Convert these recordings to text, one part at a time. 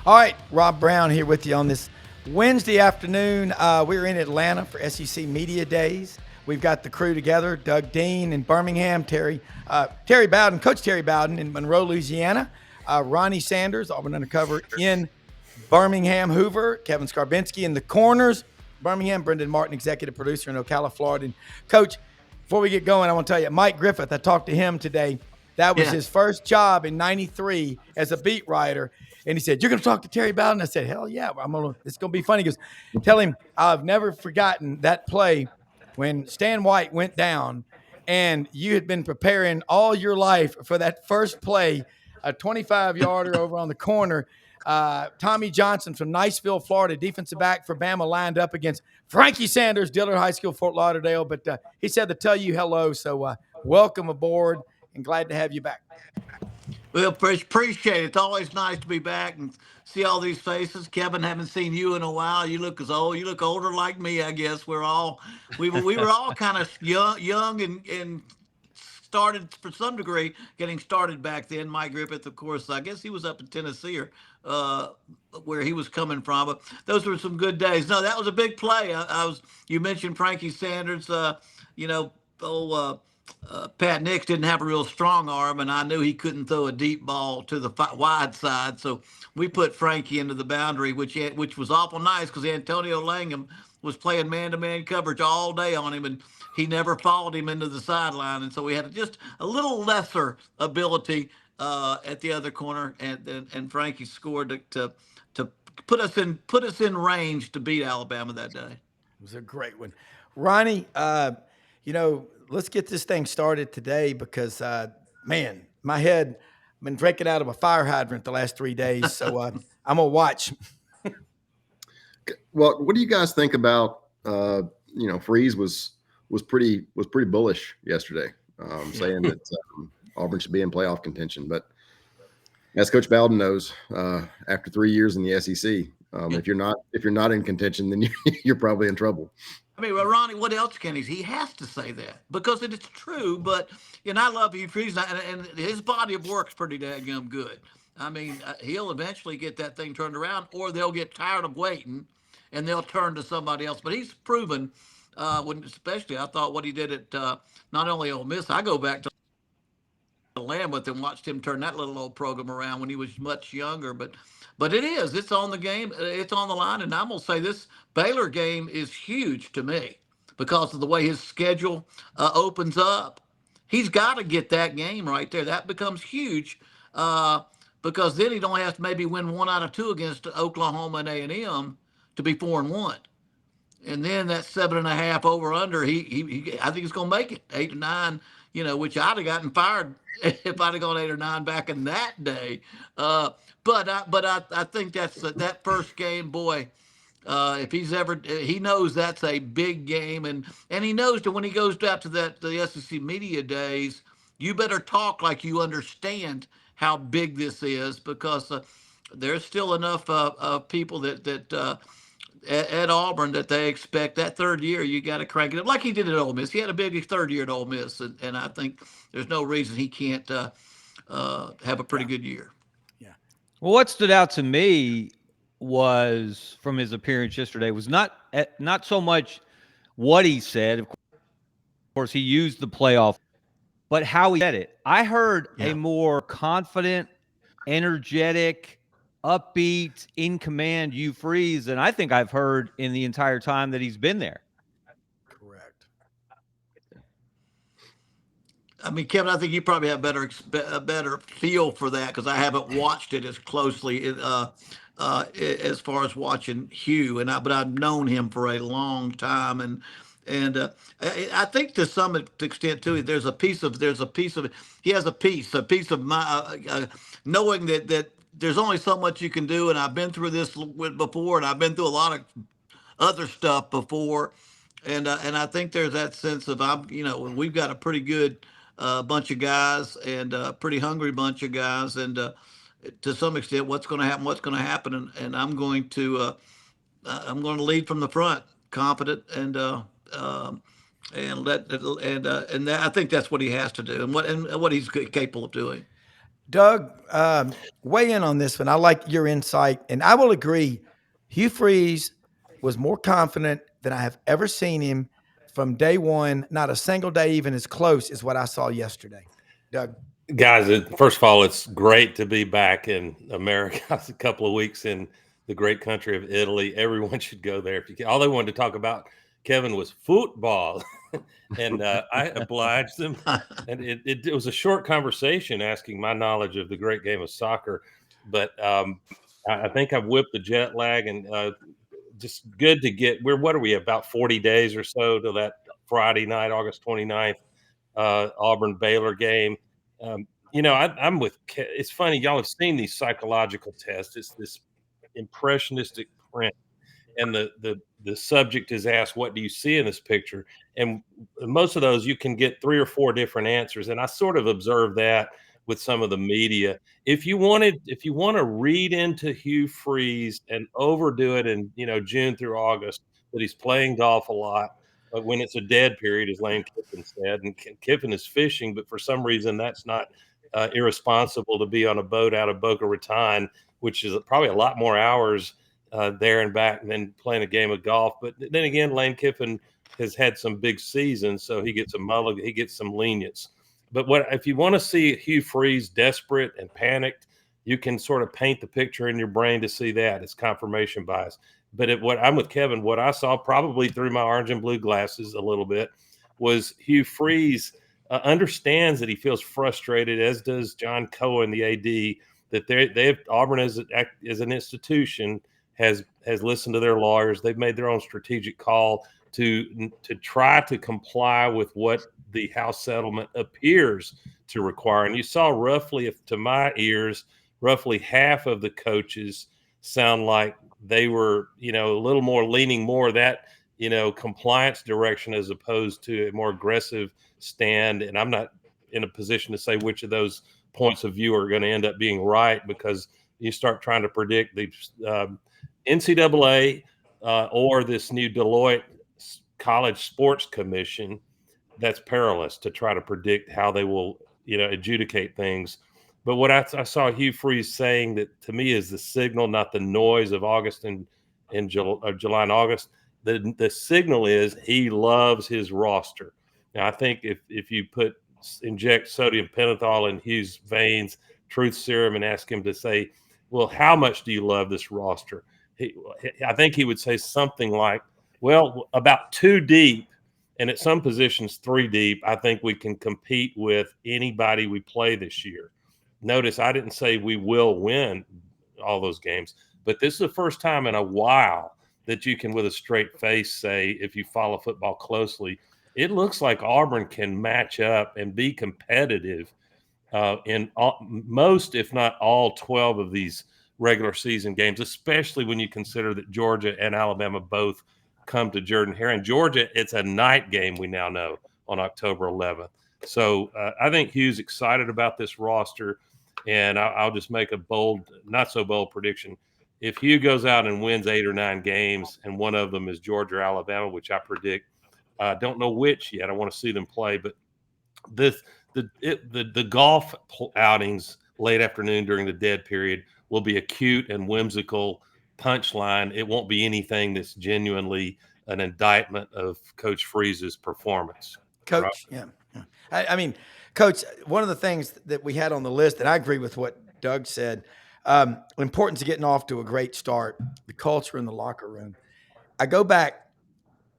All right, Rob Brown here with you on this Wednesday afternoon. We're in Atlanta for SEC Media Days. We've got the crew together: Doug Dean in Birmingham, Terry Bowden, Coach Terry Bowden in Monroe, Louisiana, Ronnie Sanders, Auburn Undercover in Birmingham, Hoover, Kevin Scarbinsky in the corners, Birmingham, Brendan Martin, executive producer in Ocala, Florida. And Coach, before we get going, I want to tell you, Mike Griffith, I talked to him today. That was his first job in '93 as a beat writer. And he said, "You're going to talk to Terry Bowden?" I said, "Hell yeah, it's going to be funny." He goes, "Tell him I've never forgotten that play when Stan White went down and you had been preparing all your life for that first play, a 25-yarder over on the corner. Tommy Johnson from Niceville, Florida, defensive back for Bama, lined up against Frankie Sanders, Dillard High School, Fort Lauderdale." But he said to tell you hello. So welcome aboard and glad to have you back. Well, appreciate it. It's always nice to be back and see all these faces. Kevin, haven't seen you in a while. You look as old. You look older like me, I guess. We were all kind of young and started for some degree getting started back then. Mike Griffith, of course, I guess he was up in Tennessee or where he was coming from. But those were some good days. No, that was a big play. You mentioned Frankie Sanders. Pat Nix didn't have a real strong arm, and I knew he couldn't throw a deep ball to the wide side. So we put Frankie into the boundary, which was awful nice because Antonio Langham was playing man-to-man coverage all day on him, and he never followed him into the sideline. And so we had just a little lesser ability at the other corner, and Frankie scored to put us in range to beat Alabama that day. It was a great one. Ronnie, let's get this thing started today because, man, my head, I've been drinking out of a fire hydrant the last 3 days. So I'm going to watch. Well, what do you guys think about, Freeze was pretty bullish yesterday, saying that Auburn should be in playoff contention. But as Coach Bowden knows, after 3 years in the SEC, if you're not in contention, then you're probably in trouble. I mean, well, Ronnie, what else can he? He has to say that because it is true. But I love Hugh Freeze, and his body of work's pretty daggum good. I mean, he'll eventually get that thing turned around, or they'll get tired of waiting, and they'll turn to somebody else. But he's proven, especially I thought what he did at not only Ole Miss. I go back to Lambeth and watched him turn that little old program around when he was much younger. But it's on the game, it's on the line, and I'm gonna say this Baylor game is huge to me because of the way his schedule opens up. He's got to get that game right there. That becomes huge because then he don't have to maybe win 1 out of 2 against Oklahoma and A&M to be 4-1. And then that 7.5 over under, he I think he's gonna make it 8 to 9. Which I'd have gotten fired if I'd have gone 8 or 9 back in that day. But I think that's that first game, boy. If he knows that's a big game, and he knows that when he goes out to the SEC Media Days, you better talk like you understand how big this is because there's still enough people that at Auburn that they expect that third year you got to crank it up like he did at Ole Miss. He had a big third year at Ole Miss, and I think there's no reason he can't have a pretty good year. Yeah. Well, what stood out to me was from his appearance yesterday was not so much what he said. Of course, he used the playoff, but how he said it. I heard a more confident, energetic, upbeat, in command Hugh Freeze than I think I've heard in the entire time that he's been there. Correct. I mean, Kevin, I think you probably have a better feel for that because I haven't watched it as closely as far as watching Hugh, but I've known him for a long time, and I think to some extent too, he has a piece of my knowing that there's only so much you can do, and I've been through this before, and I've been through a lot of other stuff before, and I think there's that sense of we've got a pretty good bunch of guys and a pretty hungry bunch of guys, and to some extent, what's going to happen, and I'm going to lead from the front, confident, and I think that's what he has to do, and what he's capable of doing. Doug, weigh in on this one. I like your insight, and I will agree. Hugh Freeze was more confident than I have ever seen him from day one. Not a single day even as close as what I saw yesterday. Doug. Guys, first of all, it's great to be back in America. It's a couple of weeks in the great country of Italy. Everyone should go there. If you can. All they wanted to talk about, Kevin, was football, and I obliged them. And it was a short conversation asking my knowledge of the great game of soccer, but I think I've whipped the jet lag, and just good to get. What are we, about 40 days or so to that Friday night, August 29th, Auburn Baylor game. I'm with. It's funny, y'all have seen these psychological tests. It's this impressionistic print, and the subject is asked, "What do you see in this picture?" And most of those, you can get 3 or 4 different answers. And I sort of observed that with some of the media. If you want to read into Hugh Freeze and overdo it in June through August, that he's playing golf a lot. But when it's a dead period, as Lane Kiffin said, and Kiffin is fishing, but for some reason that's not irresponsible to be on a boat out of Boca Raton, which is probably a lot more hours there and back than playing a game of golf. But then again, Lane Kiffin has had some big seasons, so he gets he gets some lenience. But if you want to see Hugh Freeze desperate and panicked, you can sort of paint the picture in your brain to see that. It's confirmation bias. But I'm with Kevin. What I saw, probably through my orange and blue glasses a little bit, was Hugh Freeze understands that he feels frustrated, as does John Cohen, the AD, that Auburn as an institution has listened to their lawyers. They've made their own strategic call to try to comply with what the House settlement appears to require. And you saw roughly, to my ears, roughly half of the coaches sound like they were, a little more leaning more that, compliance direction as opposed to a more aggressive stand. And I'm not in a position to say which of those points of view are going to end up being right, because you start trying to predict the NCAA or this new Deloitte College Sports Commission. That's perilous to try to predict how they will, adjudicate things. But what I saw Hugh Freeze saying, that to me is the signal, not the noise of August and July and August. The signal is he loves his roster. Now, I think if you inject sodium pentothal in Hugh's veins, truth serum, and ask him to say, well, how much do you love this roster? I think he would say something like, well, about 2 deep, and at some positions 3 deep, I think we can compete with anybody we play this year. Notice I didn't say we will win all those games, but this is the first time in a while that you can, with a straight face, say, if you follow football closely, it looks like Auburn can match up and be competitive in most, if not all, 12 of these regular season games, especially when you consider that Georgia and Alabama both come to Jordan-Hare. In Georgia, it's a night game, we now know, on October 11th. So I think Hugh's excited about this roster, and I'll just make a bold, not so bold prediction. If Hugh goes out and wins 8 or 9 games, and one of them is Georgia or Alabama, which I predict, I don't know which yet. I want to see them play, but the golf outings late afternoon during the dead period will be a cute and whimsical punchline. It won't be anything that's genuinely an indictment of Coach Freeze's performance. Coach, right? Yeah. I mean, Coach, one of the things that we had on the list, and I agree with what Doug said, importance of getting off to a great start, the culture in the locker room. I go back,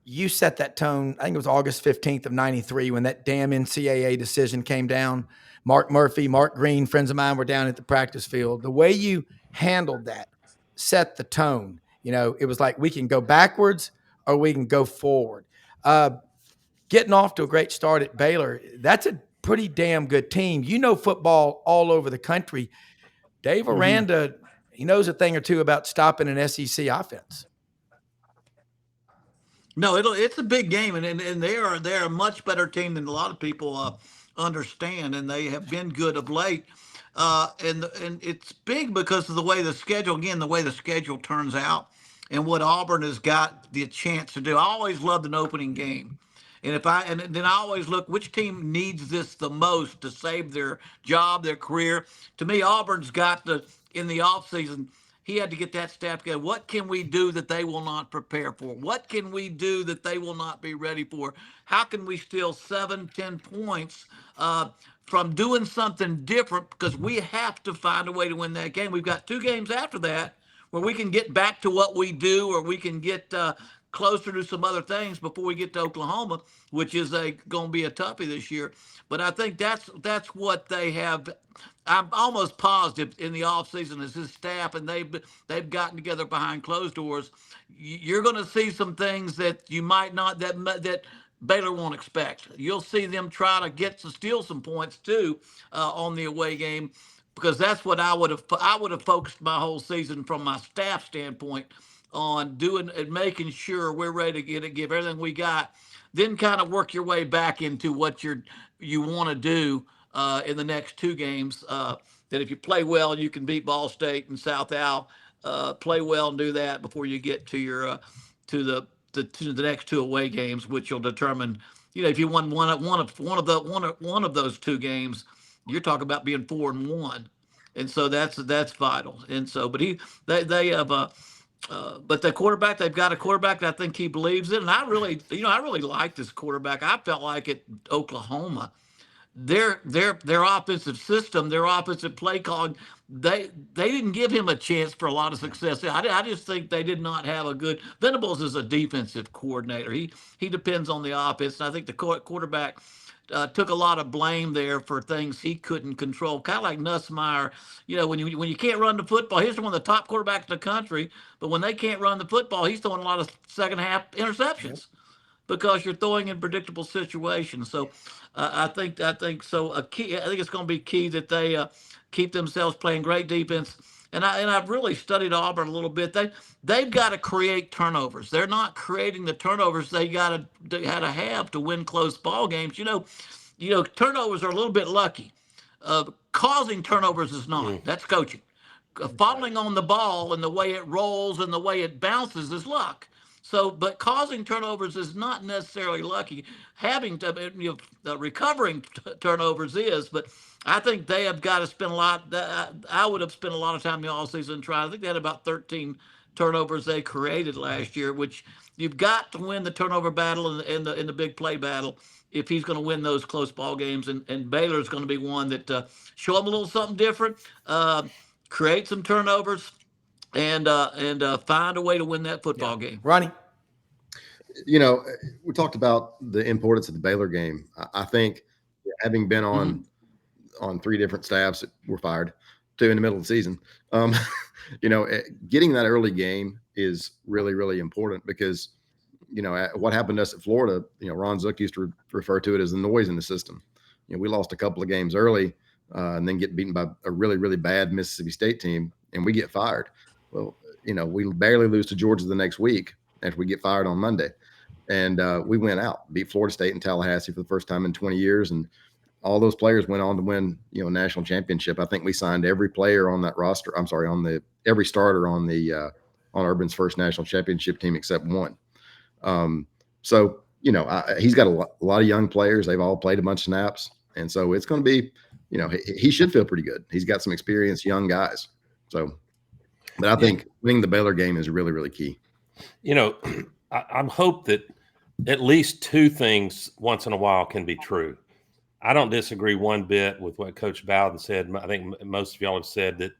you set that tone, I think it was August 15th of 93 when that damn NCAA decision came down. Mark Murphy, Mark Green, friends of mine were down at the practice field. The way you handled that set the tone. It was like, we can go backwards or we can go forward. Getting off to a great start at Baylor, that's a pretty damn good team. Football all over the country. Dave Aranda, he knows a thing or two about stopping an SEC offense. No, it's a big game, and they're a much better team than a lot of people understand, and they have been good of late. And it's big because of the way the schedule turns out, and what Auburn has got the chance to do. I always loved an opening game. And then I always look which team needs this the most to save their job, their career. To me, Auburn's got in the offseason, he had to get that staff together. What can we do that they will not prepare for? What can we do that they will not be ready for? How can we steal 7-10 points from doing something different? Because we have to find a way to win that game. We've got 2 games after that where we can get back to what we do, or we can get closer to some other things before we get to Oklahoma, which is going to be a toughie this year. But I think that's what they have. I'm almost positive in the offseason as his staff, and they've gotten together behind closed doors. You're going to see some things that you might not that Baylor won't expect. You'll see them try to steal some points too on the away game, because that's what I would have focused my whole season from my staff standpoint on doing and making sure we're ready to give everything we got, then kind of work your way back into what you want to do in the next 2 games. That if you play well, you can beat Ball State and South Al. Play well and do that before you get to your to the next 2 away games, which will determine, if you won one of those 2 games, you're talking about being 4-1, and so that's vital. And so, but they have but the quarterback, they've got a quarterback that I think he believes in, and I really like this quarterback. I felt like at Oklahoma, their offensive system, their offensive play calling, they didn't give him a chance for a lot of success. I just think they did not have a good. Venables is a defensive coordinator. He depends on the offense, and I think the quarterback took a lot of blame there for things he couldn't control. Kind of like Nussmeier, when you can't run the football, he's one of the top quarterbacks in the country, but when they can't run the football, he's throwing a lot of second half interceptions because you're throwing in predictable situations. So I think so. I think it's going to be key that they keep themselves playing great defense. And I've really studied Auburn a little bit. They've got to create turnovers. They're not creating the turnovers they had to have to win close ball games. Turnovers are a little bit lucky. Causing turnovers is not. That's coaching. Falling on the ball and the way it rolls and the way it bounces is luck. So, but causing turnovers is not necessarily lucky. Having to, recovering turnovers is, but I think they have got to spend a lot. I would have spent a lot of time in the offseason trying. I think they had about 13 turnovers they created last year, which you've got to win the turnover battle in the big play battle if he's going to win those close ball games. And Baylor's going to be one that show them a little something different, create some turnovers, and find a way to win that football game. Ronnie? We talked about the importance of the Baylor game. I think having been on 3 different staffs that were fired, 2 in the middle of the season, getting that early game is really, really important because, what happened to us at Florida, Ron Zook used to refer to it as the noise in the system. We lost a couple of games early and then get beaten by a really, really bad Mississippi State team, and we get fired. Well, we barely lose to Georgia the next week after we get fired on Monday. And we went out, beat Florida State and Tallahassee for the first time in 20 years. And all those players went on to win, a national championship. I think we signed every player on that roster. I'm sorry, every starter on Urban's first national championship team except one. So, he's got a lot of young players. They've all played a bunch of snaps. And so it's going to be, he should feel pretty good. He's got some experienced young guys. So, but I think winning the Baylor game is really, really key. I'm hope that at least 2 things once in a while can be true. I don't disagree one bit with what Coach Bowden said. I think most of y'all have said that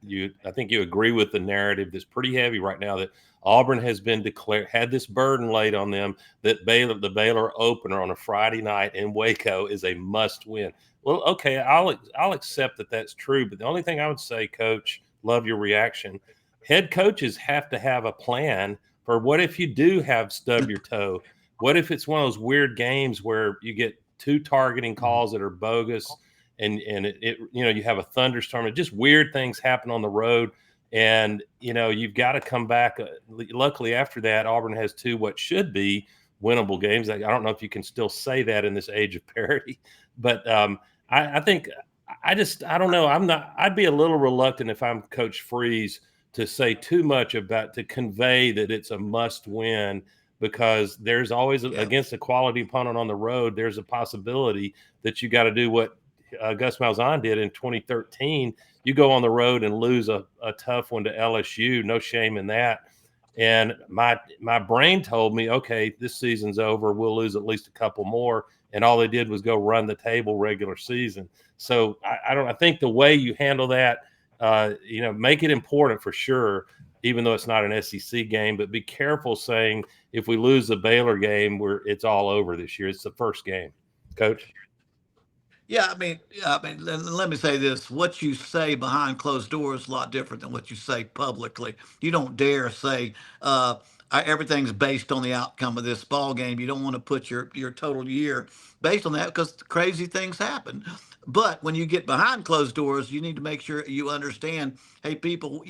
I think you agree with the narrative that's pretty heavy right now that Auburn has been had this burden laid on them that the Baylor opener on a Friday night in Waco is a must win. Well, okay, I'll accept that that's true. But the only thing I would say, Coach, love your reaction. Head coaches have to have a plan for what if you do have stub your toe? What if it's one of those weird games where you get 2 targeting calls that are bogus and it you have a thunderstorm and just weird things happen on the road and you've got to come back. Luckily after that, Auburn has 2 what should be winnable games. I don't know if you can still say that in this age of parity, but I think I don't know. I'd be a little reluctant if I'm Coach Freeze to say too much to convey that it's a must win because there's always against a quality opponent on the road, there's a possibility that you got to do what Gus Malzahn did in 2013. You go on the road and lose a tough one to LSU. No shame in that. And my brain told me, okay, this season's over. We'll lose at least a couple more. And all they did was go run the table regular season. So I think the way you handle that, make it important for sure, even though it's not an SEC game, but be careful saying if we lose the Baylor game, it's all over this year. It's the first game. Coach? Yeah, I mean, let me say this. What you say behind closed doors is a lot different than what you say publicly. You don't dare say everything's based on the outcome of this ball game. You don't want to put your total year based on that because crazy things happen. But when you get behind closed doors, you need to make sure you understand, hey, people,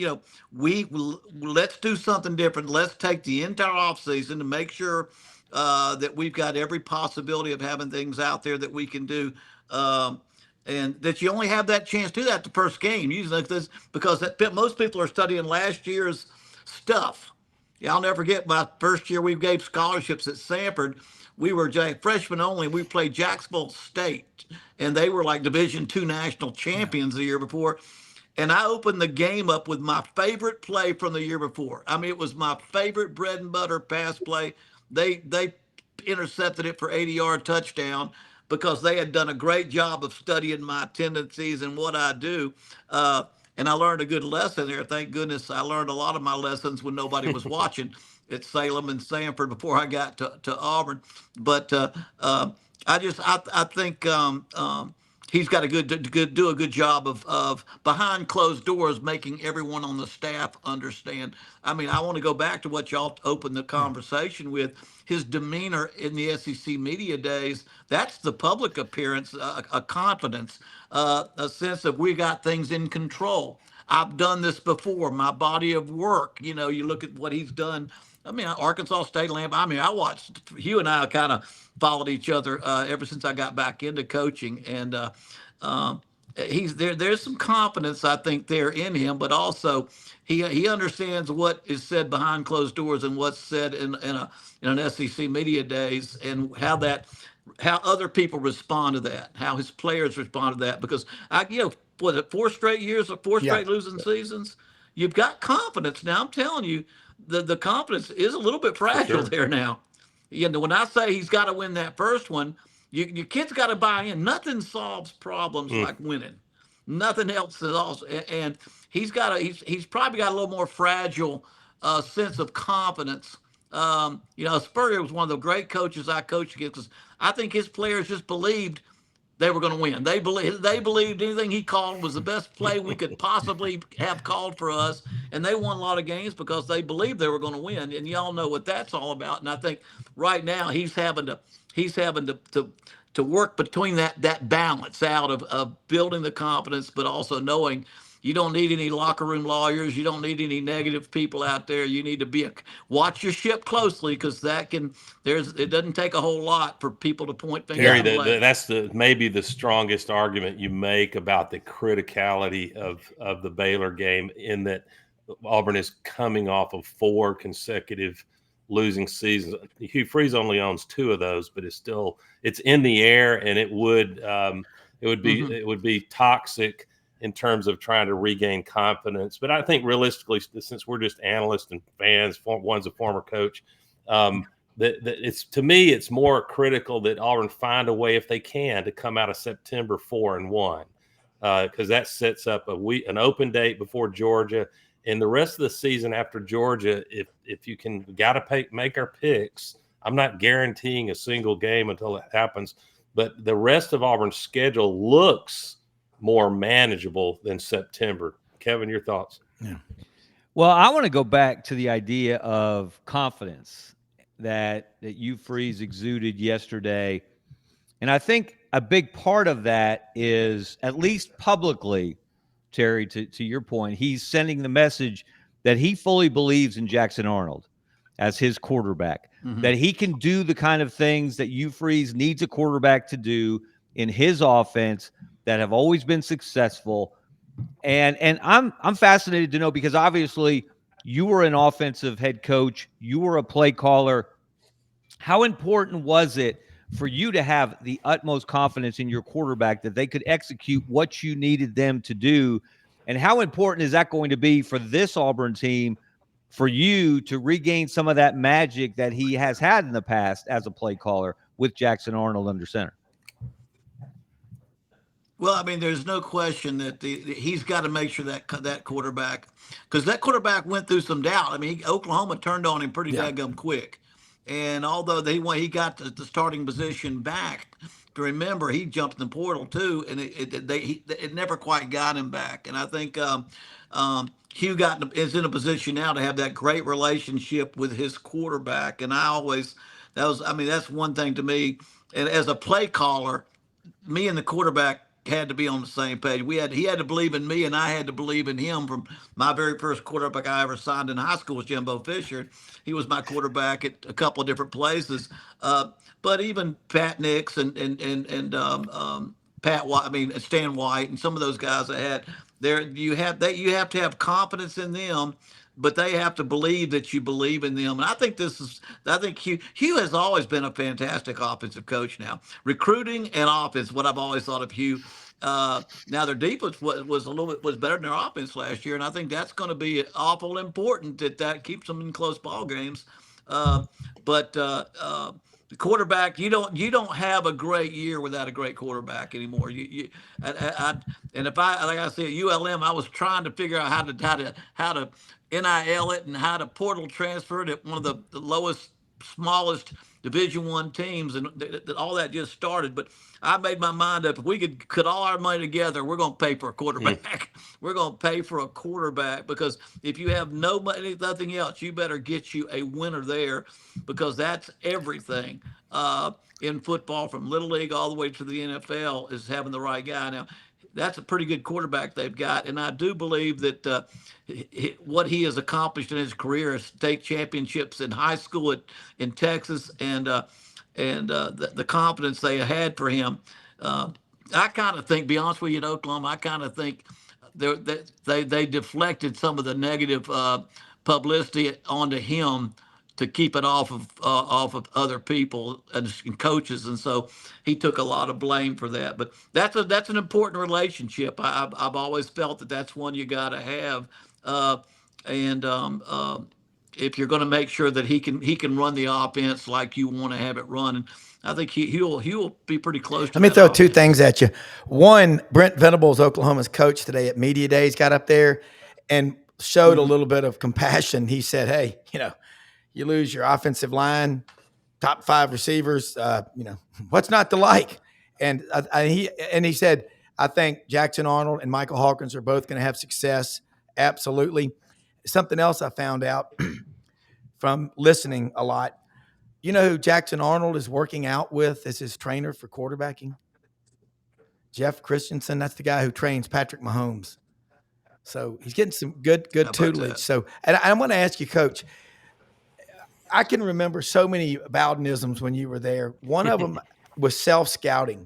let's do something different. Let's take the entire offseason to make sure that we've got every possibility of having things out there that we can do. And that you only have that chance to do that the first game. Usually because most people are studying last year's stuff. Yeah, I'll never forget my first year we gave scholarships at Sanford. We were freshmen only. We played Jacksonville State, and they were like Division II national champions the year before. And I opened the game up with my favorite play from the year before. I mean, it was my favorite bread and butter pass play. They intercepted it for 80-yard touchdown because they had done a great job of studying my tendencies and what I do. And I learned a good lesson there. Thank goodness I learned a lot of my lessons when nobody was watching at Salem and Sanford before I got to Auburn. But I think he's got do a good job of behind closed doors, making everyone on the staff understand. I mean, I want to go back to what y'all opened the conversation with. His demeanor in the SEC media days, that's the public appearance, a confidence, a sense of we got things in control. I've done this before, my body of work. You look at what he's done. I mean, Arkansas State, I watched, Hugh and I kind of followed each other ever since I got back into coaching. And he's there. There's some confidence, I think, there in him, but also he understands what is said behind closed doors and what's said in an SEC media days, and how other people respond to that, how his players respond to that. Because was it 4 straight years or 4 straight losing seasons? You've got confidence now. I'm telling you, the confidence is a little bit fragile there now. When I say he's got to win that first one, your kids got to buy in. Nothing solves problems like winning. Nothing else is also. And he's probably got a little more fragile sense of confidence. Spurrier was one of the great coaches I coached against, because I think his players just believed they were going to win. They believed anything he called was the best play we could possibly have called for us, and they won a lot of games because they believed they were going to win. And y'all know what that's all about. And I think right now he's having to work between that balance out of building the confidence, but also knowing you don't need any locker room lawyers. You don't need any negative people out there. You need to watch your ship closely, because it doesn't take a whole lot for people to point fingers. Terry, that's maybe the strongest argument you make about the criticality of the Baylor game, in that Auburn is coming off of 4 consecutive losing seasons. Hugh Freeze only owns 2 of those, but it's in the air, and it would be toxic in terms of trying to regain confidence. But I think realistically, since we're just analysts and fans, one's a former coach, to me, it's more critical that Auburn find a way, if they can, to come out of September 4-1, because that sets up an open date before Georgia, and the rest of the season after Georgia. If you can, got to make our picks. I'm not guaranteeing a single game until it happens, but the rest of Auburn's schedule looks more manageable than September. Kevin, your thoughts? Yeah. Well, I want to go back to the idea of confidence that Hugh Freeze exuded yesterday. And I think a big part of that is, at least publicly, Terry, to your point, he's sending the message that he fully believes in Jackson Arnold as his quarterback, that he can do the kind of things that Hugh Freeze needs a quarterback to do in his offense that have always been successful. And I'm fascinated to know, because obviously you were an offensive head coach, you were a play caller. How important was it for you to have the utmost confidence in your quarterback that they could execute what you needed them to do? And how important is that going to be for this Auburn team for you to regain some of that magic that he has had in the past as a play caller with Jackson Arnold under center? Well, I mean, there's no question that he's got to make sure that quarterback, because that quarterback went through some doubt. I mean, Oklahoma turned on him pretty daggum quick, and although he got the starting position back, to remember he jumped in the portal too, and it never quite got him back. And I think Hugh is in a position now to have that great relationship with his quarterback, and that's one thing to me, and as a play caller, me and the quarterback had to be on the same page. He had to believe in me, and I had to believe in him. From my very first quarterback I ever signed in high school was Jimbo Fisher. He was my quarterback at a couple of different places. But even Pat Nix and Pat White, I mean Stan White, and some of those guys I had there. You have to have confidence in them, but they have to believe that you believe in them. And I think Hugh has always been a fantastic offensive coach now. Recruiting and offense, what I've always thought of Hugh. Now their defense was a little bit better than their offense last year, and I think that's going to be awful important that keeps them in close ball games. But the quarterback, you don't have a great year without a great quarterback anymore. And if like I said, at ULM, I was trying to figure out how to NIL it and how to portal transfer it at one of the lowest, smallest Division I teams, and all that just started. But I made my mind up. If we could put all our money together, we're going to pay for a quarterback. We're going to pay for a quarterback, because if you have nothing else, you better get you a winner there, because that's everything in football, from Little League all the way to the NFL, is having the right guy. Now, that's a pretty good quarterback they've got, and I do believe that what he has accomplished in his career is state championships in high school in Texas, and the confidence they had for him. I kind of think, be honest with you, in Oklahoma, I kind of think they deflected some of the negative publicity onto him to keep it off of other people and coaches, and so he took a lot of blame for that. But that's an important relationship. I've always felt that that's one you got to have, and if you're going to make sure that he can run the offense like you want to have it run. And I think he'll be pretty close to Let me throw offense. two things at you. One, Brent Venables, Oklahoma's coach today at Media Days, got up there and showed a little bit of compassion. He said, hey, you lose your offensive line, top 5 receivers, what's not to like? And he said, I think Jackson Arnold and Michael Hawkins are both going to have success. Absolutely. Something else I found out from listening a lot. You know who Jackson Arnold is working out with as his trainer for quarterbacking? Jeff Christensen. That's the guy who trains Patrick Mahomes. So he's getting some good tutelage. So, and I want to ask you, Coach, I can remember so many Bowdenisms when you were there. One of them was self-scouting.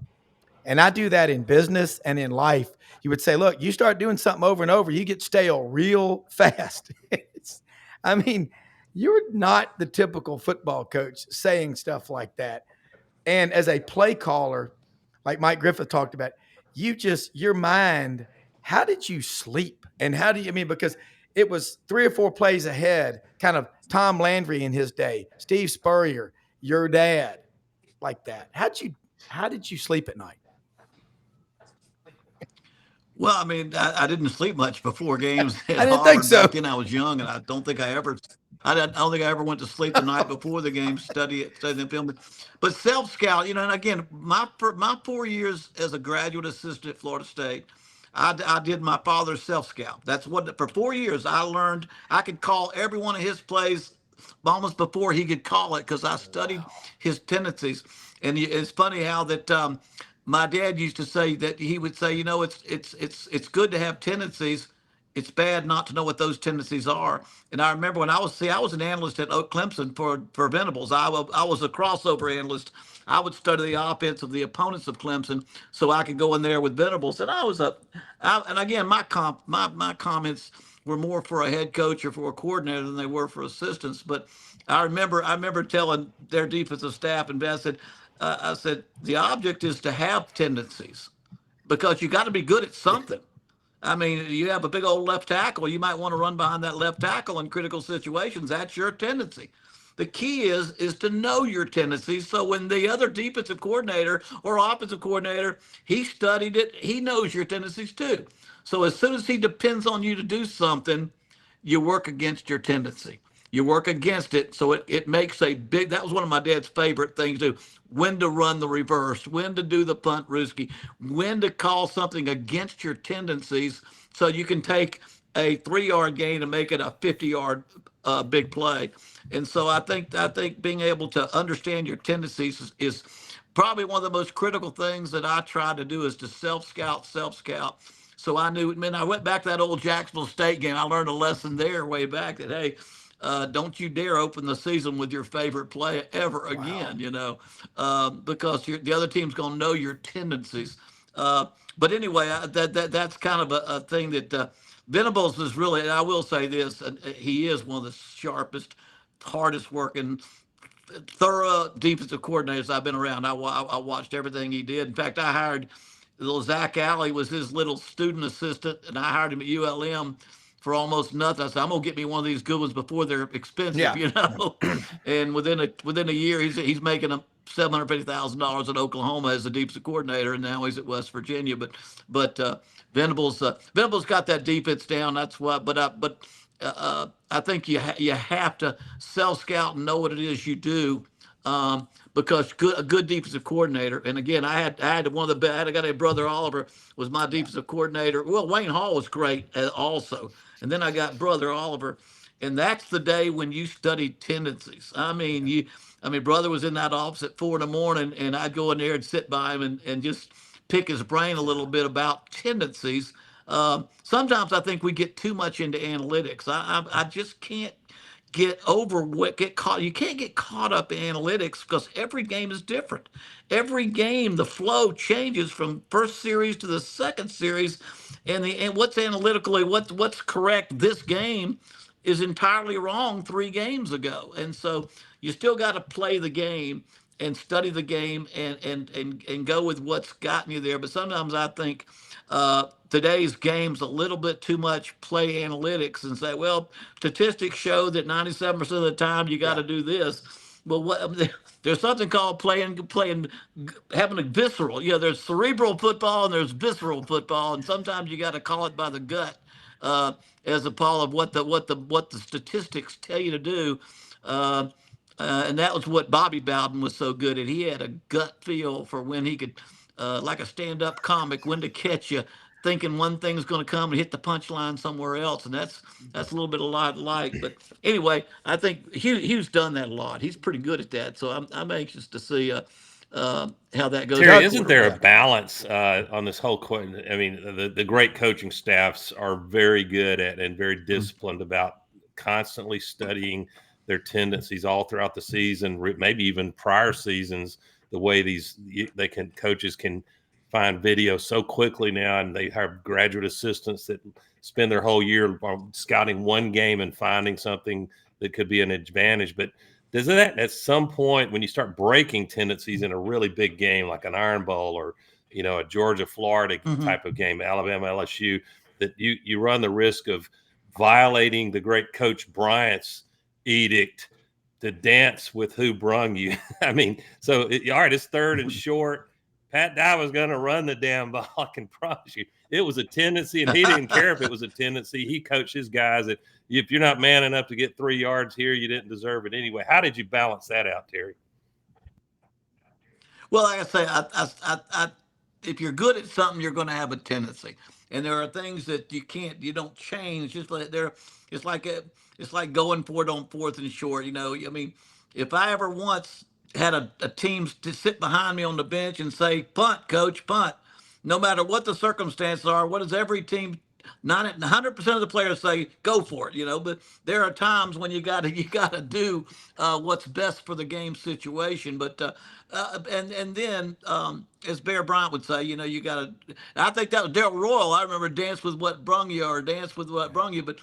And I do that in business and in life. You would say, look, you start doing something over and over, you get stale real fast. You're not the typical football coach saying stuff like that. And as a play caller, like Mike Griffith talked about, your mind, how did you sleep? And because it was 3 or 4 plays ahead, kind of Tom Landry in his day, Steve Spurrier, your dad, like that. How did you sleep at night? Well, I didn't sleep much before games. I didn't think so. Back then I was young, and I don't think I ever went to sleep the night before the game, studying the film. But self-scout, and again, my 4 years as a graduate assistant at Florida State, I did my father's self-scout. That's what, for 4 years, I learned I could call every one of his plays almost before he could call it, because I studied his tendencies. And it's funny how that my dad used to say that he would say, it's good to have tendencies. It's bad not to know what those tendencies are. And I remember when I was an analyst at Oak Clemson for Venables. I was a crossover analyst. I would study the offense of the opponents of Clemson so I could go in there with Venables. And and again, my comments were more for a head coach or for a coordinator than they were for assistants. But I remember telling their defensive staff, and I said, the object is to have tendencies, because you got to be good at something. I mean, you have a big old left tackle. You might want to run behind that left tackle in critical situations. That's your tendency. The key is to know your tendencies. So when the other defensive coordinator or offensive coordinator, he studied it, he knows your tendencies too. So as soon as he depends on you to do something, you work against your tendency. You work against it. So it makes a big, that was one of my dad's favorite things to do. When to run the reverse, when to do the punt rooski, when to call something against your tendencies so you can take a 3-yard gain and make it a 50-yard big play. And so I think being able to understand your tendencies is probably one of the most critical things that I try to do, is to self scout. So I knew, man, I went back to that old Jacksonville State game. I learned a lesson there way back that, hey, don't you dare open the season with your favorite play ever again, because the other team's going to know your tendencies. But anyway, that's kind of a thing that Venables is really, and I will say this, he is one of the sharpest, hardest working, thorough defensive coordinators I've been around. I watched everything he did. In fact, I hired little Zach Alley was his little student assistant, and I hired him at ULM for almost nothing. I said, I'm gonna get me one of these good ones before they're expensive, And within a year, he's making $750,000 in Oklahoma as a defensive coordinator, and now he's at West Virginia. But Venables got that defense down. That's why. But I think you have to self scout and know what it is you do. Because a good defensive coordinator, and again, I had one of the best. I got a brother Oliver was my defensive coordinator. Well, Wayne Hall was great also, and then I got brother Oliver, and that's the day when you study tendencies. I mean, brother was in that office at 4 a.m, and I'd go in there and sit by him and just pick his brain a little bit about tendencies. Sometimes I think we get too much into analytics. I just can't get caught. You can't get caught up in analytics, because every game is different. Every game, the flow changes from first series to the second series, and what's analytically what's correct this game is entirely wrong 3 games ago. And so you still got to play the game and study the game and go with what's gotten you there. But sometimes I think today's game's a little bit too much play analytics and say, well, statistics show that 97% of the time you got to do this. Well, there's something called playing, having a visceral. There's cerebral football and there's visceral football, and sometimes you got to call it by the gut, as a part of what the statistics tell you to do. And that was what Bobby Bowden was so good at. He had a gut feel for when he could, like a stand-up comic, when to catch you thinking one thing's going to come and hit the punchline somewhere else. And that's a little bit a lot like. But anyway, I think Hugh's done that a lot. He's pretty good at that. So I'm anxious to see how that goes. Terry, isn't there a balance on this whole question? I mean, the great coaching staffs are very good at and very disciplined about constantly studying their tendencies all throughout the season, maybe even prior seasons. The way coaches can find video so quickly now, and they have graduate assistants that spend their whole year scouting one game and finding something that could be an advantage. But does that at some point, when you start breaking tendencies in a really big game like an Iron Bowl or a Georgia Florida type of game, Alabama LSU, that you run the risk of violating the great Coach Bryant's edict to dance with who brung you? I mean, so all right, it's 3rd and short. Pat Dye was going to run the damn ball. I can promise you, it was a tendency, and he didn't care if it was a tendency. He coached his guys that if you're not man enough to get 3 yards here, you didn't deserve it anyway. How did you balance that out, Terry? Well, like I say, if you're good at something, you're going to have a tendency, and there are things that you don't change. Just like it's like going for it on 4th and short. I mean, if I ever once had a team to sit behind me on the bench and say, punt, coach, punt, no matter what the circumstances are, what does every team not 100% of the players say go for it, but there are times when you gotta do what's best for the game situation. But and then as Bear Bryant would say, you gotta. I think that was Daryl Royal. I remember dance with what brung you or dance with what brung you, but.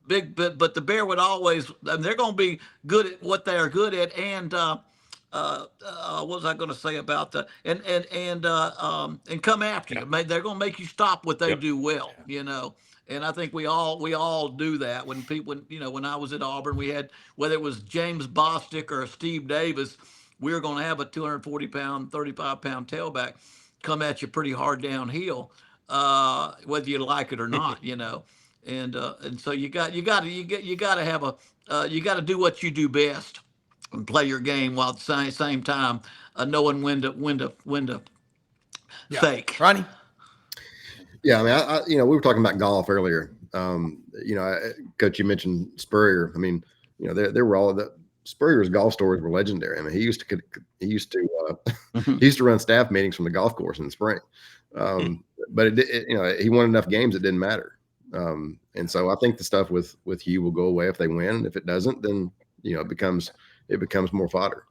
But the Bear would always. I mean, they're going to be good at what they are good at, and what was I going to say about that? And come after you. They're going to make you stop what they do well. And I think we all do that. When people, when I was at Auburn, we had, whether it was James Bostic or Steve Davis, we were going to have a 240-pound, 35-pound tailback come at you pretty hard downhill, whether you like it or not. And so you got to have you got to do what you do best and play your game while at the same time knowing when to fake. Ronnie? Yeah, I mean, we were talking about golf earlier. Coach, you mentioned Spurrier. I mean, there were all the Spurrier's golf stories were legendary. I mean, he used to run staff meetings from the golf course in the spring. But he won enough games, it didn't matter. And so I think the stuff with Hugh will go away if they win. And if it doesn't, then it becomes more fodder.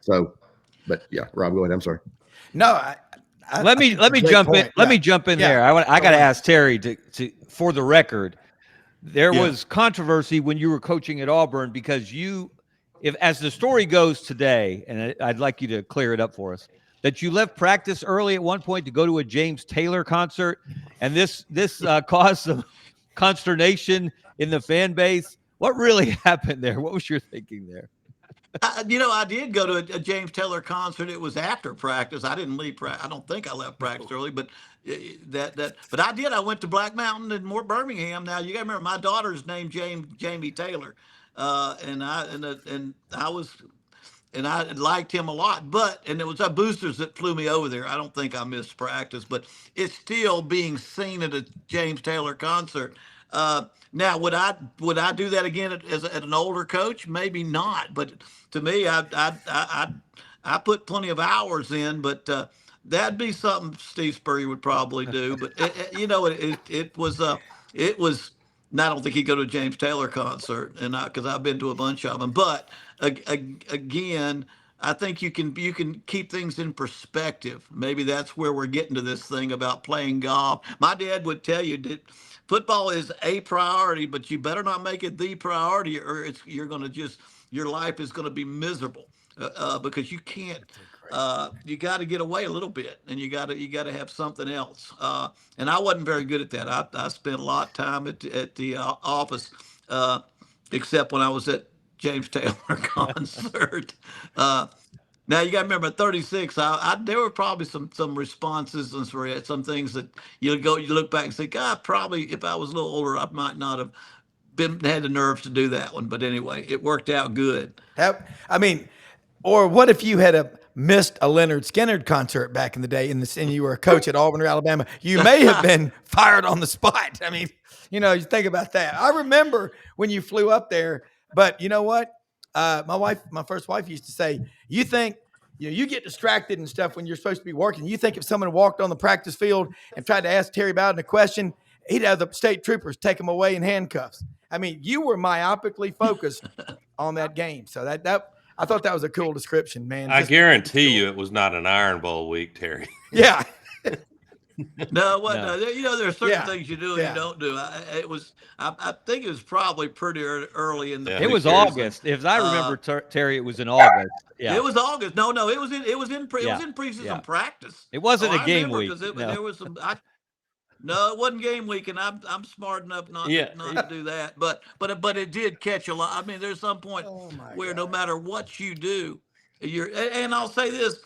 So, but yeah, Rob, go ahead. I'm sorry. No, let me jump in. Let me jump in there. I got to ask Terry to for the record. There was controversy when you were coaching at Auburn because as the story goes today, and I'd like you to clear it up for us, that you left practice early at one point to go to a James Taylor concert, and this caused some consternation in the fan base. What really happened there? What was your thinking there? I did go to a James Taylor concert. It was after practice. I didn't leave practice. I don't think I left practice early, but but I did. I went to Black Mountain and Birmingham. Now you got to remember, my daughter's named Jamie Taylor, and I liked him a lot. And it was our boosters that flew me over there. I don't think I missed practice, but it's still being seen at a James Taylor concert. Now, would I do that again as an older coach? Maybe not. But to me, I put plenty of hours in. But that'd be something Steve Spurrier would probably do. But it was. I don't think he'd go to a James Taylor concert, and because I've been to a bunch of them. But again, I think you can keep things in perspective. Maybe that's where we're getting to this thing about playing golf. My dad would tell you that football is a priority, but you better not make it the priority, or your life is going to be miserable because you can't. You got to get away a little bit, and you got to have something else. And I wasn't very good at that. I spent a lot of time at the office, except when I was at James Taylor concert. Now you got to remember, at 36, there were probably some responses and some things that you look back and say, God, probably if I was a little older, I might not have had the nerves to do that one. But anyway, it worked out good. Or what if you had missed a Leonard Skinner concert back in the day, and you were a coach at Auburn or Alabama? You may have been fired on the spot. I mean, you think about that. I remember when you flew up there, but you know what? My first wife used to say, you think, you get distracted and stuff when you're supposed to be working. You think if someone walked on the practice field and tried to ask Terry Bowden a question, he'd have the state troopers take him away in handcuffs. I mean, you were myopically focused on that game. So that I thought that was a cool description, man. I guarantee you it was not an Iron Bowl week, Terry. Yeah. No, what? No. There are certain things you do and you don't do. I think it was probably pretty early in the. It was August, if I remember, Terry. It was in August. Yeah, it was August. No, it was in preseason practice. It wasn't a game week. There was some. No, it wasn't game week, and I'm smart enough not to do that. But it did catch a lot. I mean, there's some point where no matter what you do, and I'll say this.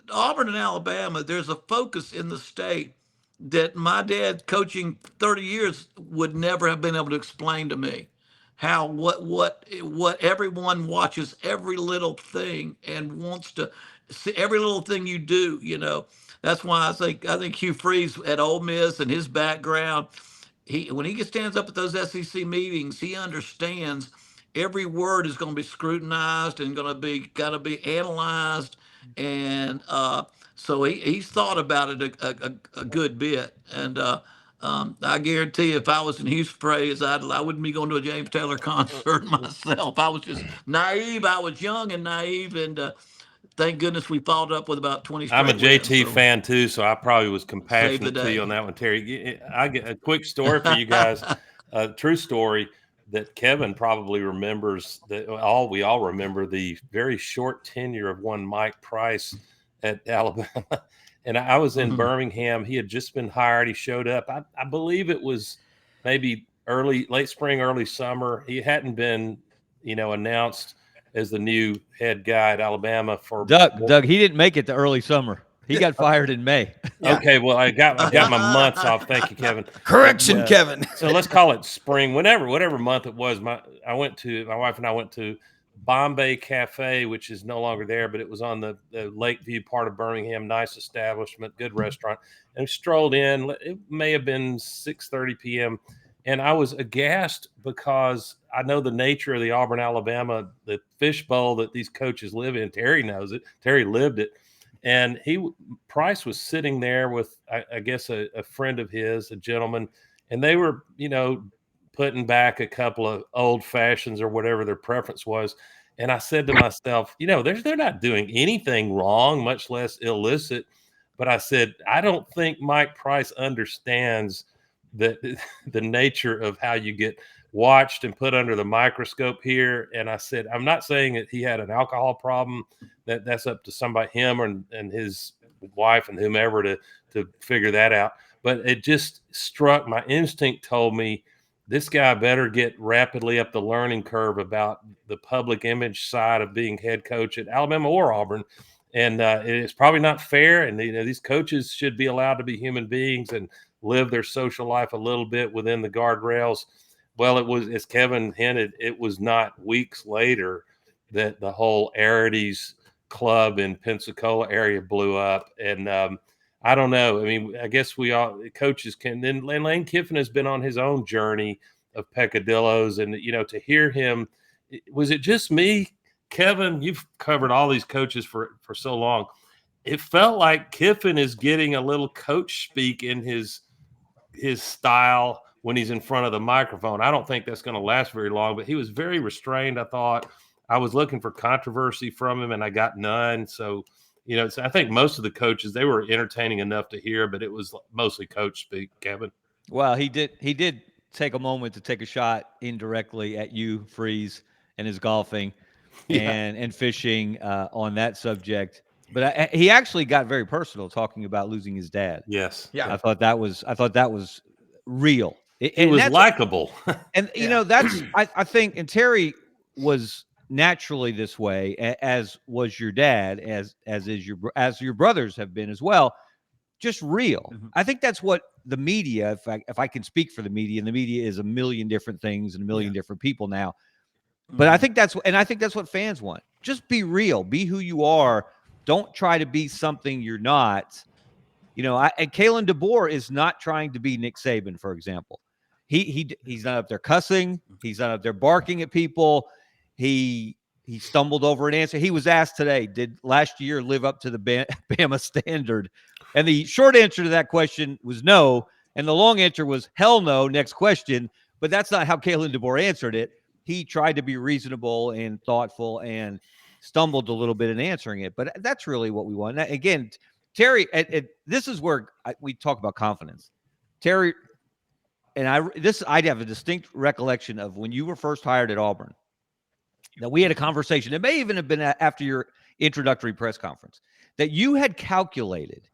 Auburn and Alabama, there's a focus in the state that my dad, coaching 30 years, would never have been able to explain to me. How what everyone watches every little thing and wants to see every little thing you do. That's why I think Hugh Freeze at Ole Miss and his background, when he stands up at those SEC meetings, he understands every word is going to be scrutinized and got to be analyzed. And so he's thought about it a good bit. And I guarantee if I was in Hugh Freeze, I wouldn't be going to a James Taylor concert myself. I was just naive. I was young and naive, and thank goodness we followed up with about 20 I'm a straight wins. JT So fan too, so I probably was save the compassionate to you day. on that one, Terry. I get a quick story for you guys, a true story that Kevin probably remembers. That we all remember the very short tenure of one Mike Price at Alabama, and I was in Birmingham. He had just been hired. He showed up. I believe it was maybe late spring, early summer. He hadn't been, announced as the new head guy at Alabama for Doug, he didn't make it to early summer. He got fired in May. Okay, well, I got my months off. Thank you, Kevin. Correction, Kevin. So let's call it spring, whatever month it was. My wife and I went to Bombay Cafe, which is no longer there, but it was on the Lakeview part of Birmingham. Nice establishment, good restaurant. And we strolled in. It may have been 6:30 p.m. And I was aghast because I know the nature of the Auburn, Alabama, the fishbowl that these coaches live in. Terry knows it. Terry lived it. And Price was sitting there with, I guess, a friend of his, a gentleman, and they were, putting back a couple of old fashions or whatever their preference was. And I said to myself, they're not doing anything wrong, much less illicit. But I said, I don't think Mike Price understands the nature of how you get watched and put under the microscope here. And I said, I'm not saying that he had an alcohol problem. That's up to somebody, him and his wife and whomever to figure that out. But it just struck, my instinct told me this guy better get rapidly up the learning curve about the public image side of being head coach at Alabama or Auburn. And it's probably not fair. And these coaches should be allowed to be human beings and live their social life a little bit within the guardrails. Well, it was, as Kevin hinted, it was not weeks later that the whole Arities club in Pensacola area blew up. And I don't know. I mean, I guess we all coaches can. Then Lane Kiffin has been on his own journey of peccadillos, and to hear him, was it just me, Kevin? You've covered all these coaches for so long. It felt like Kiffin is getting a little coach speak in his style when he's in front of the microphone. I don't think that's going to last very long, but he was very restrained. I thought I was looking for controversy from him and I got none. So, I think most of the coaches, they were entertaining enough to hear, but it was mostly coach speak, Kevin. Well, he did take a moment to take a shot indirectly at you, Freeze, and his golfing and fishing on that subject. But he actually got very personal talking about losing his dad. Yes. Yeah. I thought that was real. He was likable. And that's I think, and Terry was naturally this way, as was your dad, as your brothers have been as well. Just real. Mm-hmm. I think that's what the media, if I can speak for the media, and the media is a million different things and a million different people now. But I think that's what fans want. Just be real. Be who you are. Don't try to be something you're not. And Kalen DeBoer is not trying to be Nick Saban, for example. He's not up there cussing. He's not up there barking at people. He stumbled over an answer. He was asked today, did last year live up to the Bama standard? And the short answer to that question was no. And the long answer was hell no, next question. But that's not how Kalen DeBoer answered it. He tried to be reasonable and thoughtful and stumbled a little bit in answering it. But that's really what we want. Now, again, Terry, this is where we talk about confidence. Terry, and I'd have a distinct recollection of when you were first hired at Auburn. Now, we had a conversation. It may even have been after your introductory press conference that you had calculated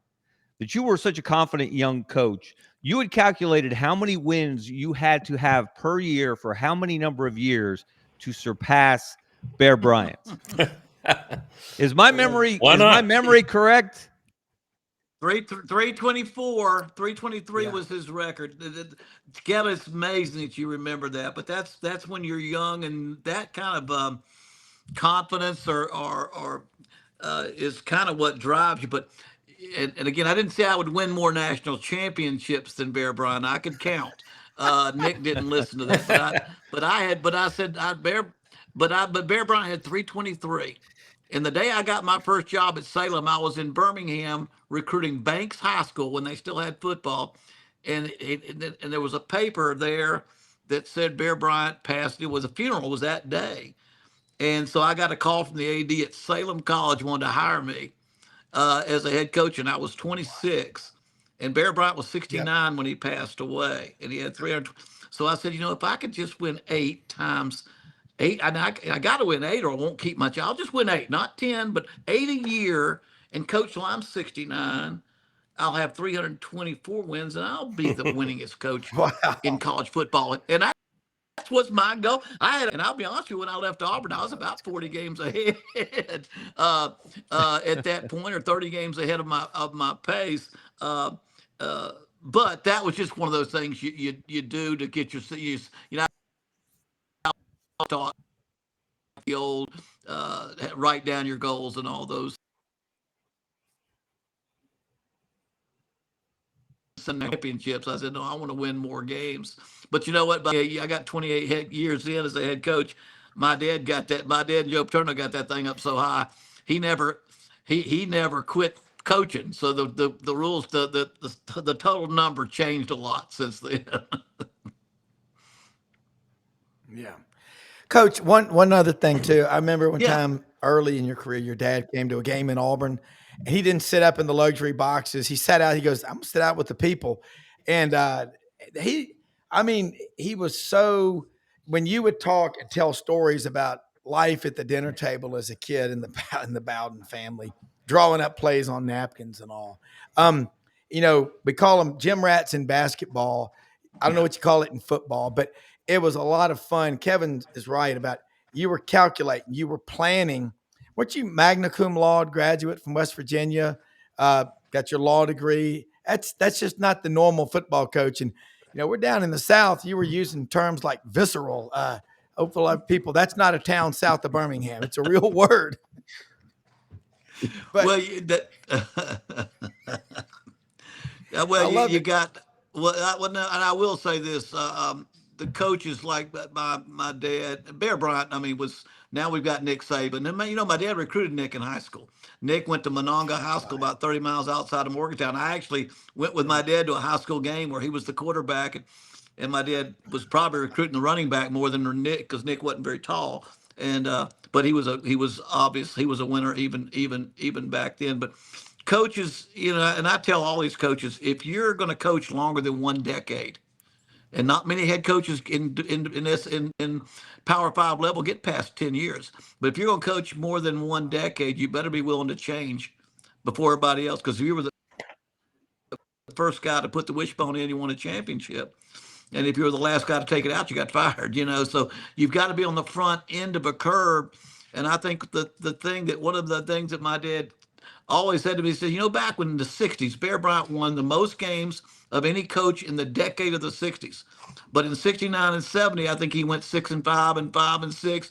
that you were such a confident young coach. You had calculated how many wins you had to have per year for how many number of years to surpass Bear Bryant. Is my memory correct? 324, 323 was his record. Kevin, it's amazing that you remember that, but that's when you're young, and that kind of confidence or is kind of what drives you. But and again, I didn't say I would win more national championships than Bear Bryant. I could count. Nick didn't listen to that, but Bear Bryant had 323. And the day I got my first job at Salem, I was in Birmingham recruiting Banks High School when they still had football. and there was a paper there that said Bear Bryant passed. It was a funeral was that day, and so I got a call from the AD at Salem College, wanted to hire me as a head coach, and I was 26, and Bear Bryant was 69 when he passed away, and he had 300. So I said, if I could just win 8 times 8, I got to win 8, or I won't keep my job. I'll just win 8, not 10, but 8 a year. And coach, till I'm 69, I'll have 324 wins, and I'll be the winningest coach in college football. And that was my goal. And I'll be honest with you, when I left Auburn, I was about 40 games ahead at that point, or 30 games ahead of my pace. But that was just one of those things you do to get your taught the old write down your goals and all those championships. I said, no, I want to win more games. But you know what? I got 28 years in as a head coach. My dad got that. My dad, Joe Paterno, got that thing up so high. He never quit coaching. So the rules, the total number changed a lot since then. Yeah. Coach, one other thing too. I remember one time early in your career, your dad came to a game in Auburn, and he didn't sit up in the luxury boxes. He sat out. He goes, "I'm gonna sit out with the people," and he was so. When you would talk and tell stories about life at the dinner table as a kid in the Bowden family, drawing up plays on napkins and all. We call them gym rats in basketball. I don't know what you call it in football, but it was a lot of fun. Kevin is right about you were calculating, you were planning. Weren't you magna cum laude graduate from West Virginia? Got your law degree. That's just not the normal football coach. And we're down in the South. You were using terms like visceral. Hopefully, a lot of people. That's not a town south of Birmingham. It's a real word. But, you got and I will say this: the coaches like my dad, Bear Bryant. Now we've got Nick Saban, and my dad recruited Nick in high school. Nick went to Monongah High School, about 30 miles outside of Morgantown. I actually went with my dad to a high school game where he was the quarterback, and my dad was probably recruiting the running back more than Nick, because Nick wasn't very tall. And but he was a winner even back then. But coaches, and I tell all these coaches, if you're going to coach longer than 1 decade, and not many head coaches in Power 5 level get past 10 years, but if you're going to coach more than 1 decade, you better be willing to change before everybody else. Because if you were the first guy to put the wishbone in, you won a championship. And if you were the last guy to take it out, you got fired, So you've got to be on the front end of a curve. And I think one of the things that my dad always said to me, he said, back when in the 60s, Bear Bryant won the most games of any coach in the decade of the 60s. But in 69 and 70, I think he went 6-5 and 5-6.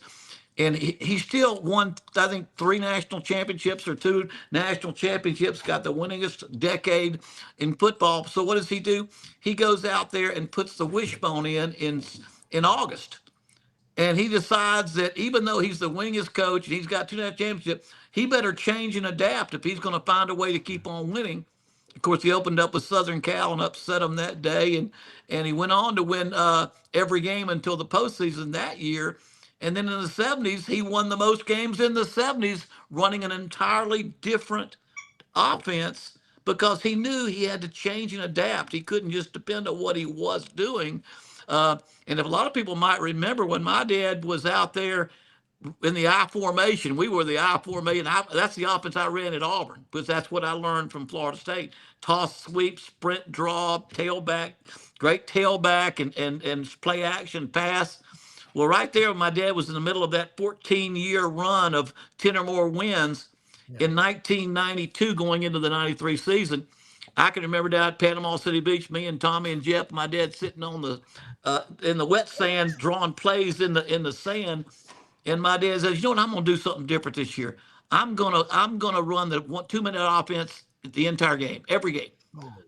And he still won, I think, 3 national championships or 2 national championships, got the winningest decade in football. So what does he do? He goes out there and puts the wishbone in August. And he decides that even though he's the winningest coach and he's got 2 national championships, he better change and adapt if he's going to find a way to keep on winning. Of course, he opened up with Southern Cal and upset them that day. And he went on to win every game until the postseason that year. And then in the 70s, he won the most games in the 70s, running an entirely different offense, because he knew he had to change and adapt. He couldn't just depend on what he was doing. And if a lot of people might remember, when my dad was out there in the I formation, we were the I formation. That's the offense I ran at Auburn, because that's what I learned from Florida State. Toss, sweep, sprint, draw, tailback, great tailback, and play action, pass. Well, right there, my dad was in the middle of that 14-year run of 10 or more wins in 1992 going into the 93 season. I can remember down at Panama City Beach, me and Tommy and Jeff, my dad sitting on in the wet sand, drawing plays in the sand. And my dad says, I'm going to do something different this year. I'm gonna run the 2-minute offense the entire game, every game.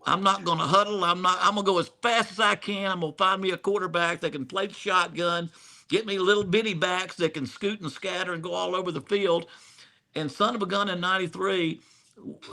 I'm not going to huddle. I'm going to go as fast as I can. I'm going to find me a quarterback that can play the shotgun, get me little bitty backs that can scoot and scatter and go all over the field. And son of a gun, in 93,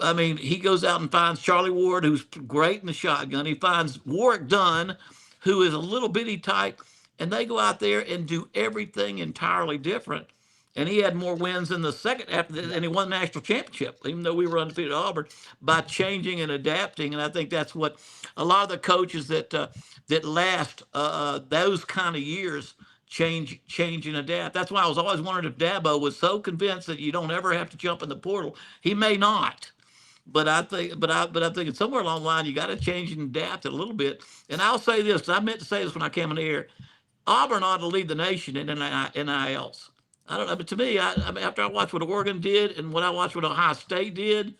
I mean, he goes out and finds Charlie Ward, who's great in the shotgun. He finds Warwick Dunn, who is a little bitty type, and they go out there and do everything entirely different. And he had more wins in the second half, and he won the national championship, even though we were undefeated at Auburn, by changing and adapting. And I think that's what a lot of the coaches that last those kind of years change and adapt. That's why I was always wondering if Dabo was so convinced that you don't ever have to jump in the portal. He may not, but I think, but I think somewhere along the line you got to change and adapt it a little bit. And I'll say this: I meant to say this when I came in the air. Auburn ought to lead the nation in NILs. I don't know, but to me, I mean, after I watched what Oregon did and what I watched what Ohio State did,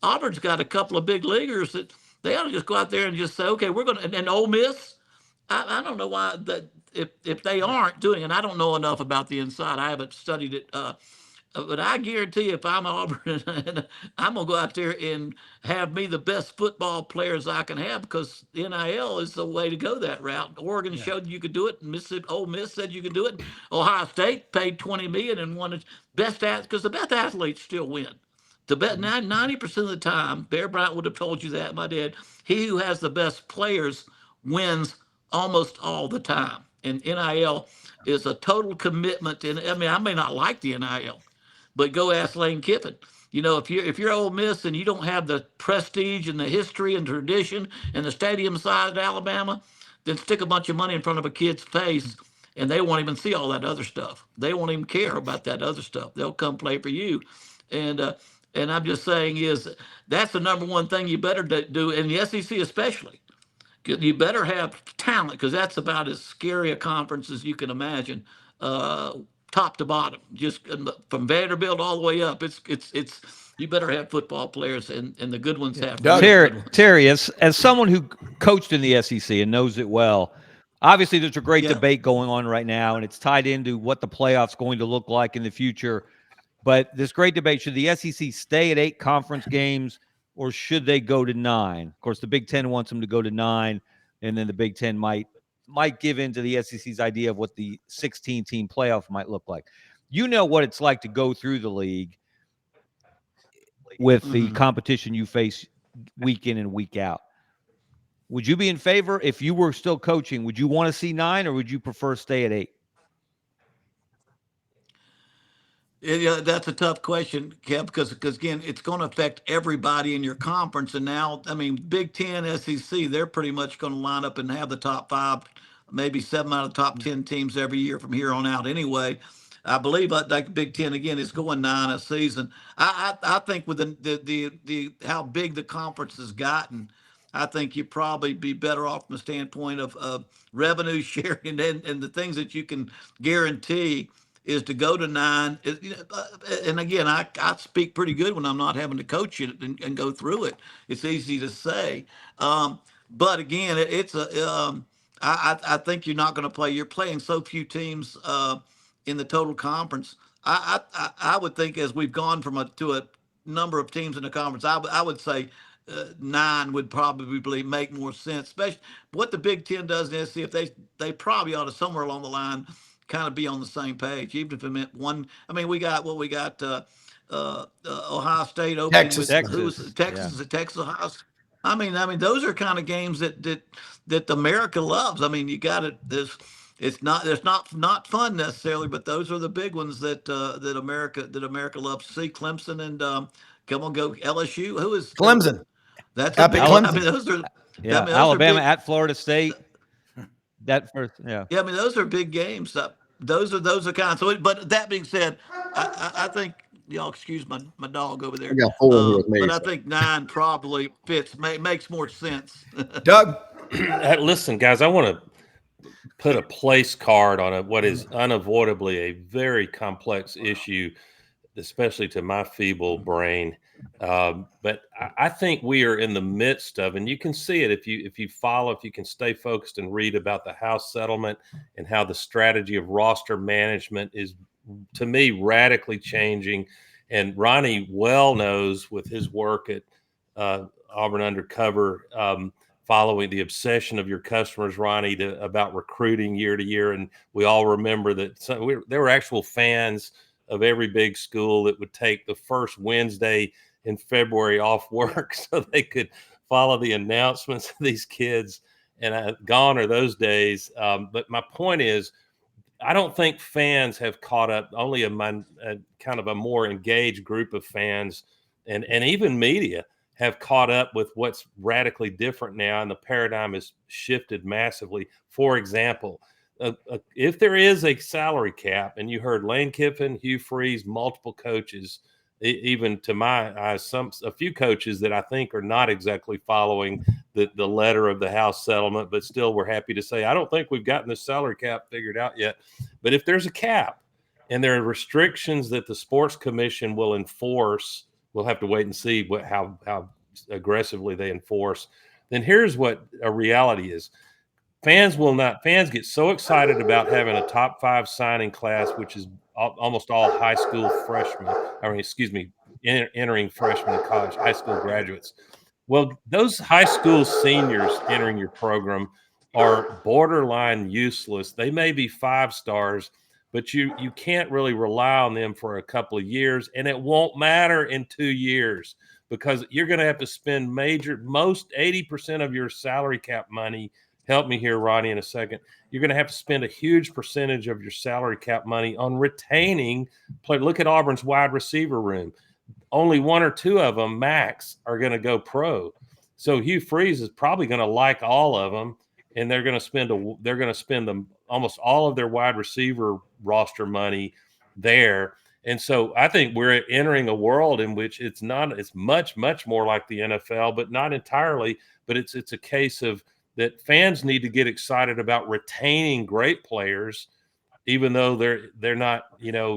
Auburn's got a couple of big leaguers that they ought to just go out there and just say, okay, we're going to. And Ole Miss, I don't know why that if they aren't doing, and I don't know enough about the inside. I haven't studied it. But I guarantee you, if I'm Auburn, I'm gonna go out there and have me the best football players I can have, because NIL is the way to go that route. Oregon showed you could do it. Mississippi, Ole Miss said you could do it. Ohio State paid $20 million and won its best because the best athletes still win. The bet 90% of the time, Bear Bryant would have told you that. My dad, he who has the best players wins almost all the time. And NIL is a total commitment. And I mean, I may not like the NIL, but go ask Lane Kiffin. You know, if you're Ole Miss and you don't have the prestige and the history and tradition and the stadium size of Alabama, then stick a bunch of money in front of a kid's face, and they won't even see all that other stuff. They won't even care about that other stuff. They'll come play for you. And I'm just saying is that's the number one thing you better do in the SEC especially. You better have talent, because that's about as scary a conference as you can imagine. Top to bottom, just from Vanderbilt all the way up. It's you better have football players, and the good ones have to be good ones. Terry, as someone who coached in the SEC and knows it well, obviously there's a great debate going on right now, and it's tied into what the playoff's going to look like in the future. But this great debate: should the SEC stay at 8 conference games, or should they go to 9? Of course, the Big Ten wants them to go to 9, and then the Big Ten might give in to the SEC's idea of what the 16-team playoff might look like. You know what it's like to go through the league with the competition you face week in and week out. Would you be in favor, if you were still coaching, would you want to see 9, or would you prefer stay at 8? Yeah, that's a tough question, Kev, because again, it's going to affect everybody in your conference. And now, I mean, Big Ten, SEC, they're pretty much going to line up and have the top 5, maybe 7 out of the top 10 teams every year from here on out. Anyway, I believe like Big Ten again is going 9 a season. I think with the how big the conference has gotten, I think you'd probably be better off from the standpoint of revenue sharing and the things that you can guarantee is to go to 9. And again, I speak pretty good when I'm not having to coach it and go through it. It's easy to say. But again, I think you're not going to play. You're playing so few teams in the total conference. I would think as we've gone to a number of teams in the conference, I would say 9 would probably make more sense, especially what the Big Ten does in SC. If they probably ought to somewhere along the line kind of be on the same page, even if it meant one. I mean, we got Ohio State opening Texas. with Texas, Ohio. I mean, those are kind of games that America loves. I mean, you got it. It's not fun necessarily, but those are the big ones that America loves to see. Clemson and come on, go LSU. Who is Clemson? That's a big. I mean, those are those Alabama at Florida State. That first, I mean, those are big games. Those are kind of so. But that being said, I think y'all excuse my dog over there. I got 4 here with me. But I think 9 probably makes more sense. Doug, listen, guys, I want to put a place card on what is unavoidably a very complex issue, especially to my feeble brain. But I think we are in the midst of, and you can see it if you can stay focused and read about the House settlement and how the strategy of roster management is, to me, radically changing. And Ronnie well knows with his work at Auburn Undercover, following the obsession of your customers, Ronnie, about recruiting year to year. And we all remember that there were actual fans of every big school that would take the first Wednesday in February off work so they could follow the announcements of these kids. And gone are those days. But my point is, I don't think fans have caught up. Only a kind of a more engaged group of fans and even media have caught up with what's radically different now, and the paradigm has shifted massively. For example, if there is a salary cap, and you heard Lane Kiffin, Hugh Freeze, multiple coaches, even to my eyes, a few coaches that I think are not exactly following the letter of the House settlement, but still we're happy to say, I don't think we've gotten the salary cap figured out yet. But if there's a cap and there are restrictions that the Sports Commission will enforce, we'll have to wait and see how aggressively they enforce. Then here's what a reality is. Fans get so excited about having a top 5 signing class, which is almost all high school freshmen. Entering freshmen in college, high school graduates. Well, those high school seniors entering your program are borderline useless. They may be 5 stars, but you can't really rely on them for a couple of years, and it won't matter in 2 years because you're going to have to spend most 80% of your salary cap money. Help me here, Ronnie, in a second. You're going to have to spend a huge percentage of your salary cap money on retaining play. Look at Auburn's wide receiver room. Only 1 or 2 of them max are going to go pro. So Hugh Freeze is probably going to like all of them, and they're going to spend them almost all of their wide receiver roster money there. And so I think we're entering a world in which it's much more like the NFL, but not entirely. But it's a case of that fans need to get excited about retaining great players, even though they're not,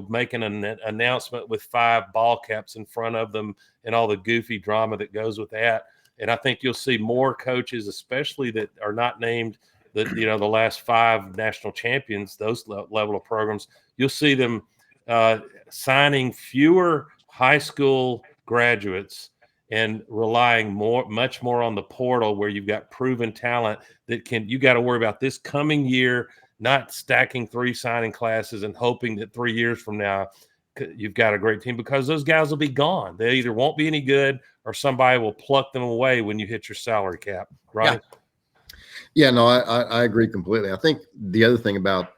making an announcement with 5 ball caps in front of them and all the goofy drama that goes with that. And I think you'll see more coaches, especially that are not named the last 5 national champions, those level of programs. You'll see them signing fewer high school graduates and relying much more on the portal, where you've got proven talent you got to worry about this coming year, not stacking 3 signing classes and hoping that 3 years from now you've got a great team, because those guys will be gone. They either won't be any good or somebody will pluck them away when you hit your salary cap, right? Yeah, no, I agree completely. I think the other thing about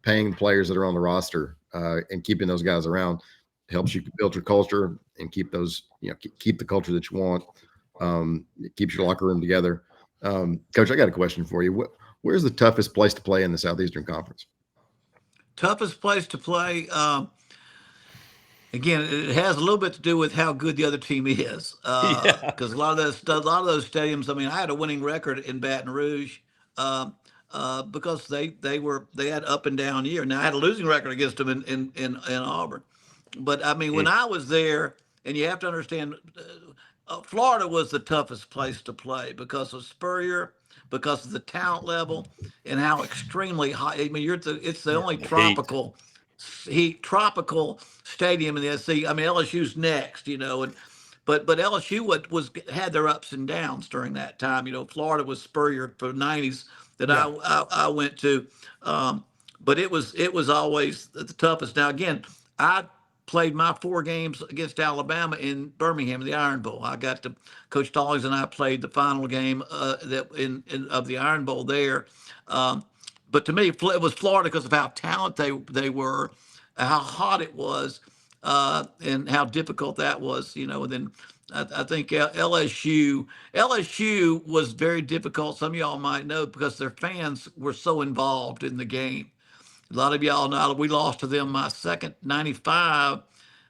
paying the players that are on the roster and keeping those guys around helps you build your culture and keep those, keep the culture that you want. It keeps your locker room together. Coach, I got a question for you. Where's the toughest place to play in the Southeastern Conference? Toughest place to play. Again, it has a little bit to do with how good the other team is. Because a lot of those stadiums. I mean, I had a winning record in Baton Rouge because they had up and down year. Now I had a losing record against them in Auburn. But I mean, when I was there, and you have to understand, Florida was the toughest place to play because of Spurrier, because of the talent level, and how extremely high. I mean, it's the only tropical stadium in the SEC. I mean, LSU's next, but LSU had their ups and downs during that time. Florida was Spurrier for the '90s that I went to, but it was always the toughest. Now again, I played my 4 games against Alabama in Birmingham in the Iron Bowl. I got to Coach Stallings and I played the final game of the Iron Bowl there. But to me, it was Florida because of how talented they were, how hot it was, and how difficult that was. And then I think LSU was very difficult. Some of y'all might know because their fans were so involved in the game. A lot of y'all know we lost to them my second '95.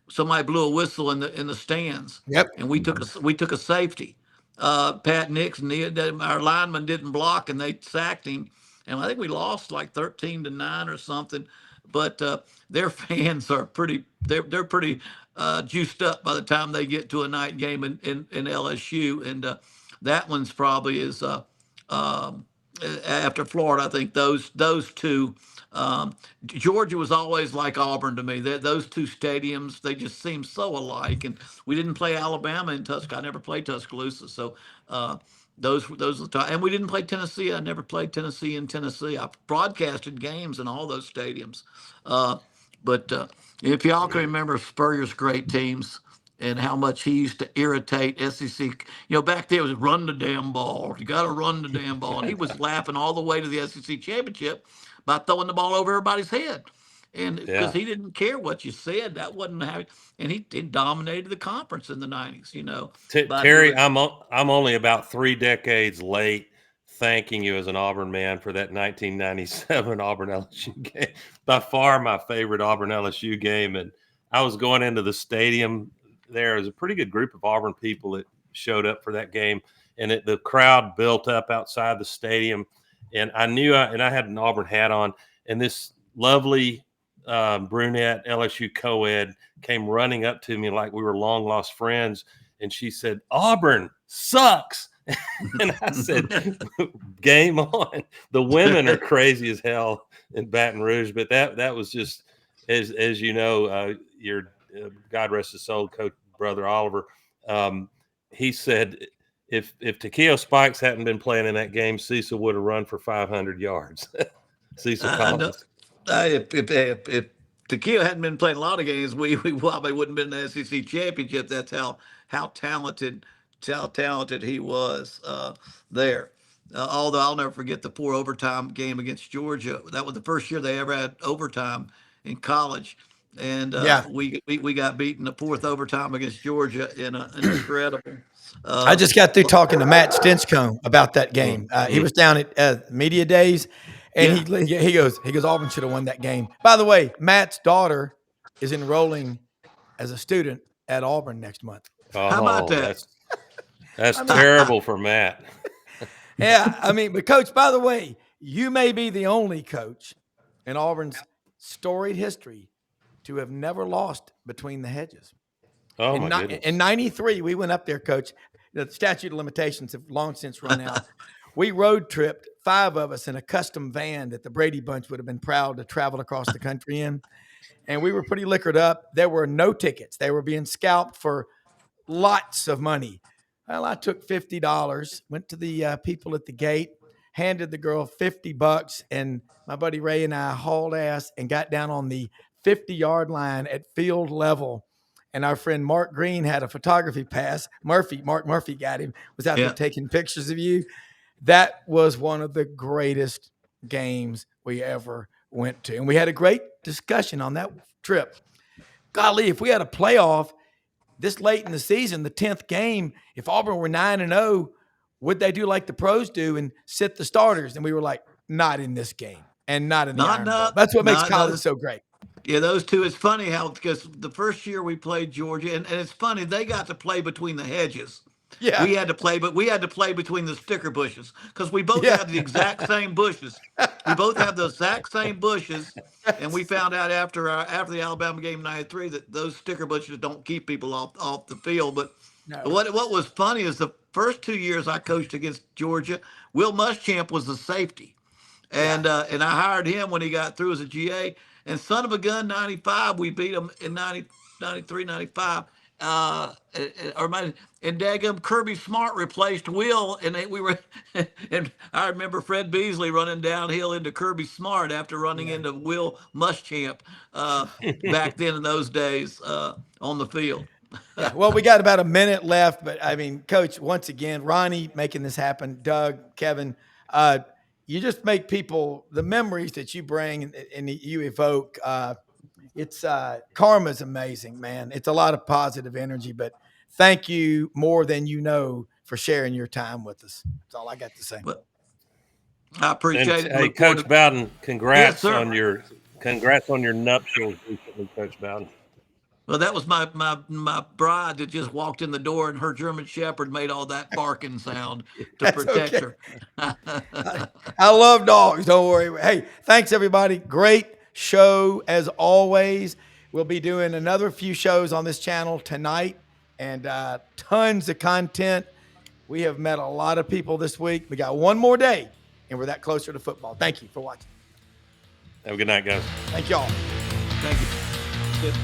Somebody blew a whistle in the stands. Yep. And we took a safety. Pat Nixon, our lineman didn't block, and they sacked him. And I think we lost like 13-9 or something. But their fans are pretty. They're pretty juiced up by the time they get to a night game in LSU, and that one's probably is after Florida. I think those 2. Georgia was always like Auburn to me. Those 2 stadiums, they just seem so alike. And we didn't play Alabama in Tuscaloosa. I never played Tuscaloosa, so those are the time. And we didn't play Tennessee. I never played Tennessee in Tennessee. I broadcasted games in all those stadiums. But if y'all can remember Spurrier's great teams, and how much he used to irritate SEC. Back there it was run the damn ball. You got to run the damn ball. And he was laughing all the way to the SEC championship by throwing the ball over everybody's head. And because Yeah. he didn't care what you said, that wasn't how. And he dominated the conference in the '90s. Terry, I'm only about 3 decades late thanking you as an Auburn man for that 1997 Auburn LSU game. By far my favorite Auburn LSU game. And I was going into the stadium. There was a pretty good group of Auburn people that showed up for that game. And the crowd built up outside the stadium. And I knew I had an Auburn hat on. And this lovely brunette LSU co-ed came running up to me like we were long lost friends. And she said, "Auburn sucks." And I said, "Game on." The women are crazy as hell in Baton Rouge, but that was just, as you know, your God rest his soul, Coach Brother Oliver. He said if Takeo Spikes hadn't been playing in that game, Cecil would have run for 500 yards. Cecil Collins. If Takeo hadn't been playing a lot of games, we probably wouldn't have been in the SEC championship. That's how talented he was there. Although I'll never forget the 4 overtime game against Georgia. That was the first year they ever had overtime in college, and we got beaten the 4th overtime against Georgia in an incredible. I just got through talking to Matt Stinchcomb about that game. He was down at media days, and he goes, Auburn should have won that game. By the way, Matt's daughter is enrolling as a student at Auburn next month. Oh, how about that? That's terrible for Matt. Yeah, but Coach, by the way, you may be the only coach in Auburn's storied history to have never lost between the hedges. Oh, my goodness. In 93, we went up there, Coach. The statute of limitations have long since run out. We road tripped, 5 of us in a custom van that the Brady Bunch would have been proud to travel across the country in. And we were pretty liquored up. There were no tickets. They were being scalped for lots of money. Well, I took $50, went to the people at the gate, handed the girl $50, and my buddy Ray and I hauled ass and got down on the 50-yard line at field level. And our friend Mark Green had a photography pass. Mark Murphy got him, was out there taking pictures of you. That was one of the greatest games we ever went to. And we had a great discussion on that trip. Golly, if we had a playoff this late in the season, the 10th game, if Auburn were 9-0, would they do like the pros do and sit the starters? And we were like, not in this game and not in the Iron Bowl. That's what makes college so great. Yeah, those two. It's funny how, because the first year we played Georgia, and it's funny, they got to play between the hedges. Yeah. We had to play between the sticker bushes because we both have the exact same bushes. We both have the exact same bushes, and we found out after the Alabama game in '93 that those sticker bushes don't keep people off the field. But what was funny is the first 2 years I coached against Georgia, Will Muschamp was the safety, and I hired him when he got through as a GA. And son of a gun, 95, we beat them in 93, 95. And daggum Kirby Smart replaced Will, and and I remember Fred Beasley running downhill into Kirby Smart after running into Will Muschamp back then in those days on the field. Yeah, well, we got about a minute left, but Coach, once again, Ronnie making this happen, Doug, Kevin, you just make people, the memories that you bring and you evoke, it's karma's amazing, man. It's a lot of positive energy, but thank you more than you know for sharing your time with us. That's all I got to say. Well, I appreciate it. Hey, Coach Bowden, congrats Yes, on your nuptials recently, Coach Bowden. Well, that was my bride that just walked in the door, and her German Shepherd made all that barking sound to protect her. I love dogs. Don't worry. Hey, thanks everybody. Great show as always. We'll be doing another few shows on this channel tonight, and tons of content. We have met a lot of people this week. We got one more day, and we're that closer to football. Thank you for watching. Have a good night, guys. Thank y'all. Thank you. Good.